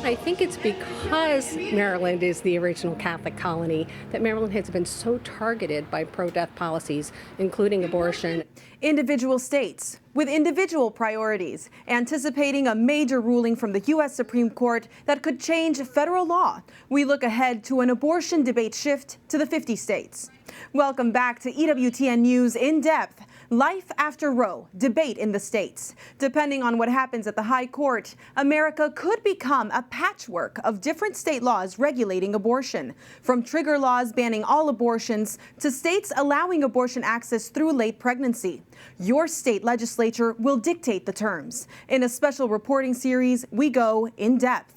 I think it's because Maryland is the original Catholic colony that Maryland has been so targeted by pro-death policies, including abortion. Individual states with individual priorities, anticipating a major ruling from the U.S. Supreme Court that could change federal law. We look ahead to an abortion debate shift to the 50 states. Welcome back to EWTN News In Depth. Life after Roe, debate in the states. Depending on what happens at the High Court, America could become a patchwork of different state laws regulating abortion, from trigger laws banning all abortions to states allowing abortion access through late pregnancy. Your state legislature will dictate the terms. In a special reporting series, we go in depth.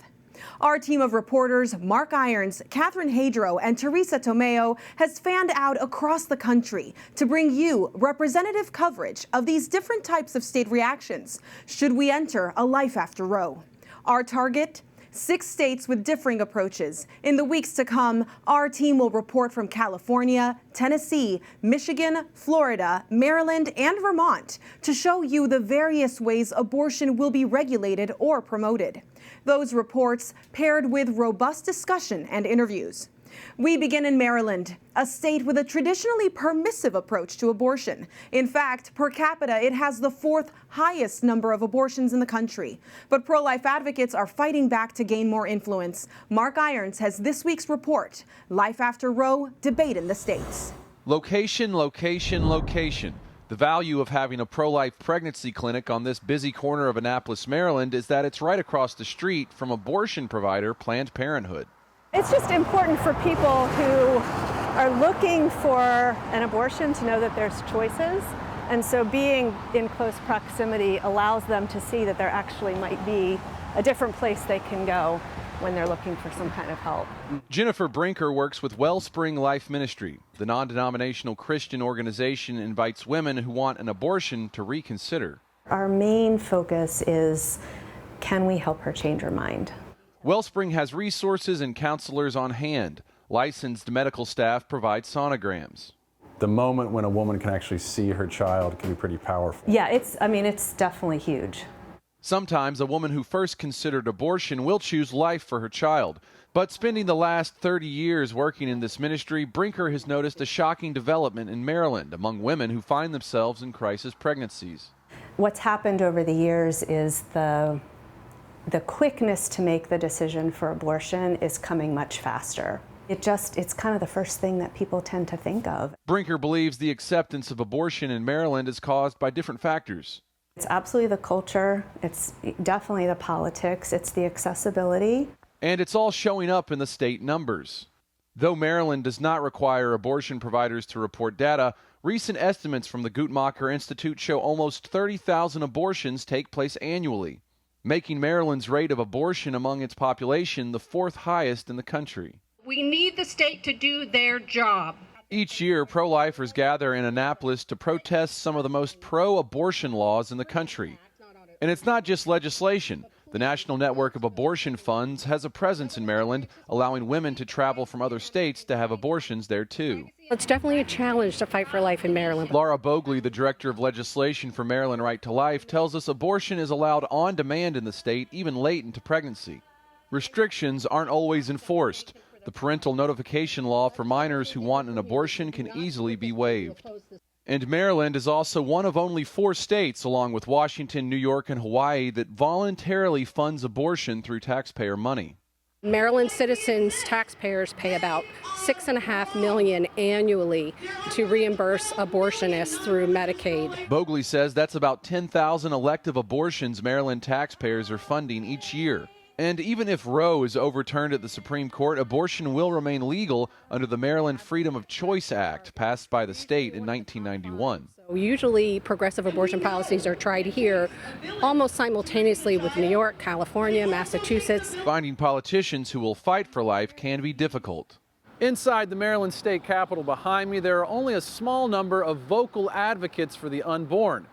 Our team of reporters, Mark Irons, Catherine Hadro, and Teresa Tomeo, has fanned out across the country to bring you representative coverage of these different types of state reactions should we enter a life after Roe. Our target? 6 states with differing approaches. In the weeks to come, our team will report from California, Tennessee, Michigan, Florida, Maryland, and Vermont to show you the various ways abortion will be regulated or promoted. Those reports paired with robust discussion and interviews. We begin in Maryland, a state with a traditionally permissive approach to abortion. In fact, per capita, it has the 4th highest number of abortions in the country. But pro-life advocates are fighting back to gain more influence. Mark Irons has this week's report, Life After Roe, debate in the states. Location, location, location. The value of having a pro-life pregnancy clinic on this busy corner of Annapolis, Maryland, is that it's right across the street from abortion provider Planned Parenthood. It's just important for people who are looking for an abortion to know that there's choices. And so being in close proximity allows them to see that there actually might be a different place they can go when they're looking for some kind of help. Jennifer Brinker works with Wellspring Life Ministry. The non-denominational Christian organization invites women who want an abortion to reconsider. Our main focus is, can we help her change her mind? Wellspring has resources and counselors on hand. Licensed medical staff provide sonograms. The moment when a woman can actually see her child can be pretty powerful. Yeah, it's definitely huge. Sometimes a woman who first considered abortion will choose life for her child. But spending the last 30 years working in this ministry, Brinker has noticed a shocking development in Maryland among women who find themselves in crisis pregnancies. What's happened over the years is the quickness to make the decision for abortion is coming much faster. It's kind of the first thing that people tend to think of. Brinker believes the acceptance of abortion in Maryland is caused by different factors. It's absolutely the culture, it's definitely the politics, it's the accessibility. And it's all showing up in the state numbers. Though Maryland does not require abortion providers to report data, recent estimates from the Guttmacher Institute show almost 30,000 abortions take place annually, making Maryland's rate of abortion among its population the 4th highest in the country. We need the state to do their job. Each year, pro-lifers gather in Annapolis to protest some of the most pro-abortion laws in the country. And it's not just legislation. The National Network of Abortion Funds has a presence in Maryland, allowing women to travel from other states to have abortions there too. It's definitely a challenge to fight for life in Maryland. Laura Bogley, the director of legislation for Maryland Right to Life, tells us abortion is allowed on demand in the state, even late into pregnancy. Restrictions aren't always enforced. The parental notification law for minors who want an abortion can easily be waived. And Maryland is also one of only 4 states, along with Washington, New York, and Hawaii, that voluntarily funds abortion through taxpayer money. Maryland citizens, taxpayers pay about $6.5 million annually to reimburse abortionists through Medicaid. Bogley says that's about 10,000 elective abortions Maryland taxpayers are funding each year. And even if Roe is overturned at the Supreme Court, abortion will remain legal under the Maryland Freedom of Choice Act, passed by the state in 1991. Usually progressive abortion policies are tried here almost simultaneously with New York, California, Massachusetts. Finding politicians who will fight for life can be difficult. Inside the Maryland state capitol behind me, there are only a small number of vocal advocates for the unborn.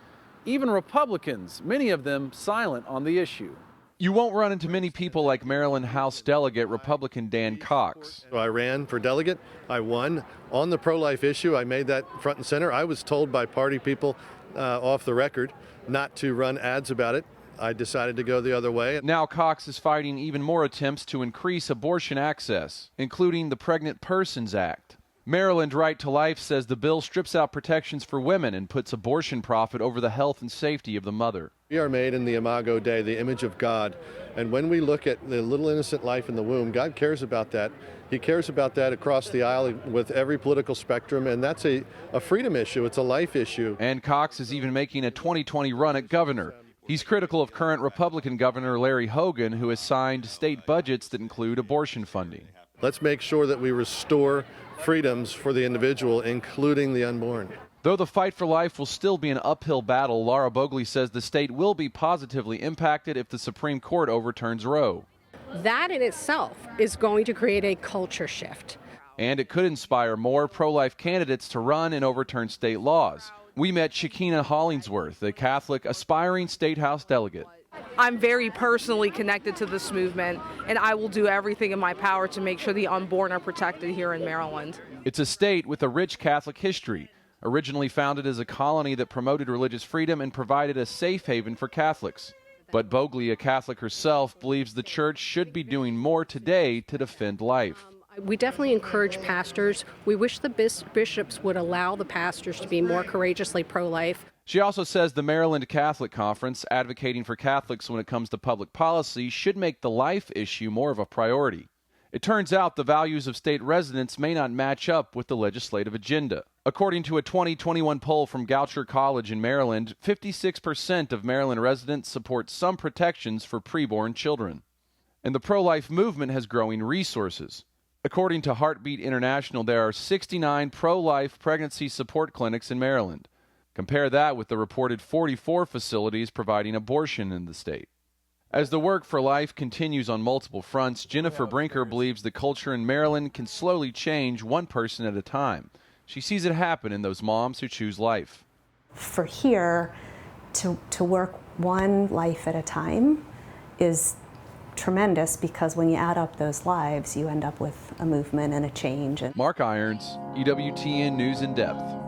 Even Republicans, many of them silent on the issue. You won't run into many people like Maryland House Delegate Republican Dan Cox. I ran for delegate. I won. On the pro-life issue, I made that front and center. I was told by party people off the record not to run ads about it. I decided to go the other way. Now Cox is fighting even more attempts to increase abortion access, including the Pregnant Persons Act. Maryland Right to Life says the bill strips out protections for women and puts abortion profit over the health and safety of the mother. We are made in the imago Dei, the image of God. And when we look at the little innocent life in the womb, God cares about that. He cares about that across the aisle with every political spectrum, and that's a freedom issue. It's a life issue. And Cox is even making a 2020 run at governor. He's critical of current Republican Governor Larry Hogan, who has signed state budgets that include abortion funding. Let's make sure that we restore freedoms for the individual, including the unborn. Though the fight for life will still be an uphill battle, Laura Bogley says the state will be positively impacted if the Supreme Court overturns Roe. That in itself is going to create a culture shift. And it could inspire more pro-life candidates to run and overturn state laws. We met Shakina Hollingsworth, a Catholic aspiring state house delegate. I'm very personally connected to this movement, and I will do everything in my power to make sure the unborn are protected here in Maryland. It's a state with a rich Catholic history, originally founded as a colony that promoted religious freedom and provided a safe haven for Catholics. But Bogley, a Catholic herself, believes the church should be doing more today to defend life. We definitely encourage pastors. We wish the bishops would allow the pastors to be more courageously pro-life. She also says the Maryland Catholic Conference, advocating for Catholics when it comes to public policy, should make the life issue more of a priority. It turns out the values of state residents may not match up with the legislative agenda. According to a 2021 poll from Goucher College in Maryland, 56% of Maryland residents support some protections for preborn children. And the pro-life movement has growing resources. According to Heartbeat International, there are 69 pro-life pregnancy support clinics in Maryland. Compare that with the reported 44 facilities providing abortion in the state. As the work for life continues on multiple fronts, Jennifer Brinker believes the culture in Maryland can slowly change one person at a time. She sees it happen in those moms who choose life. For here, to work one life at a time is tremendous, because when you add up those lives, you end up with a movement and a change. Mark Irons, EWTN News in Depth.